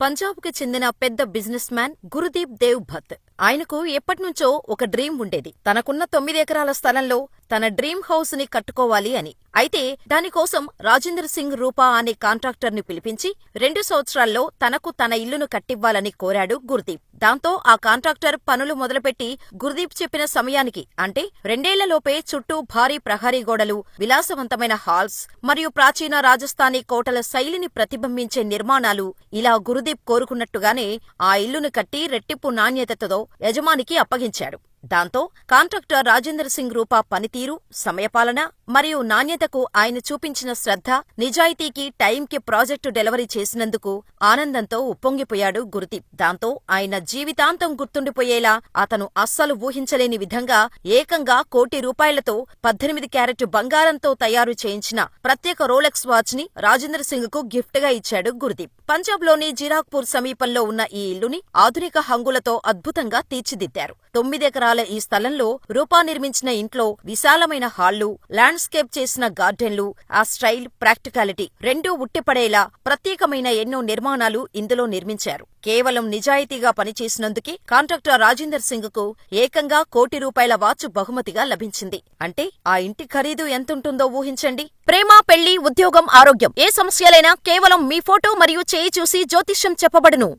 పంజాబ్‌కి చెందిన పెద్ద business man Gurdeep Dev భత్. ఆయనకు ఎప్పట్నుంచో ఒక డ్రీమ్ ఉండేది. తనకున్న 9 ఎకరాల స్థలంలో తన డ్రీమ్ హౌస్ ని కట్టుకోవాలి అని. అయితే దానికోసం రాజేందర్ సింగ్ రూపా అనే కాంట్రాక్టర్ ని పిలిపించి 2 సంవత్సరాల్లో తనకు తన ఇల్లును కట్టివ్వాలని కోరాడు గుర్దీప్. దాంతో ఆ కాంట్రాక్టర్ పనులు మొదలుపెట్టి గుర్దీప్ చెప్పిన సమయానికి అంటే 2 ఏళ్లలోపే చుట్టూ భారీ ప్రహరీ గోడలు, విలాసవంతమైన హాల్స్ మరియు ప్రాచీన రాజస్థానీ కోటల శైలిని ప్రతిబింబించే నిర్మాణాలు ఇలా గురుదీప్ కోరుకున్నట్టుగానే ఆ ఇల్లును కట్టి రెట్టింపు నాణ్యతతో యజమానికి అప్పగించాడు. దాంతో కాంట్రాక్టర్ రాజేందర్ సింగ్ రూపా పనితీరు, సమయపాలన మరియు నాణ్యతకు ఆయన చూపించిన శ్రద్ధ, నిజాయితీకి టైంకి ప్రాజెక్టు డెలివరీ చేసినందుకు ఆనందంతో ఉప్పొంగిపోయాడు గురుదీప్. దాంతో ఆయన జీవితాంతం గుర్తుండిపోయేలా అతను అస్సలు ఊహించలేని విధంగా ఏకంగా ₹1,00,00,000తో 18 క్యారెట్ బంగారంతో తయారు చేయించిన ప్రత్యేక రోలెక్స్ వాచ్ ని రాజేందర్ సింగ్ కు గిఫ్ట్ గా ఇచ్చాడు గురుదీప్. పంజాబ్లోని జిరాక్పూర్ సమీపంలో ఉన్న ఈ ఇల్లుని ఆధునిక హంగులతో అద్భుతంగా తీర్చిదిద్దారు. 9 ఎకరాల ఈ స్థలంలో రూపా నిర్మించిన ఇంట్లో విశాలమైన హాళ్లు, ల్యాండ్స్కేప్ చేసిన గార్డెన్లు, ఆ స్టైల్, ప్రాక్టికాలిటీ రెండూ ఉట్టిపడేలా ప్రత్యేకమైన ఎన్నో నిర్మాణాలు ఇందులో నిర్మించారు. కేవలం నిజాయితీగా పనిచేసినందుకే కాంట్రాక్టర్ రాజేందర్ సింగ్ కు ఏకంగా ₹1,00,00,000 వాచ్ బహుమతిగా లభించింది. అంటే ఆ ఇంటి ఖరీదు ఎంతుంటుందో ఊహించండి. ప్రేమ, పెళ్లి, ఉద్యోగం, ఆరోగ్యం ఏ సమస్యలైనా కేవలం మీ ఫోటో మరియు చేయి చూసి జ్యోతిష్యం చెప్పబడును.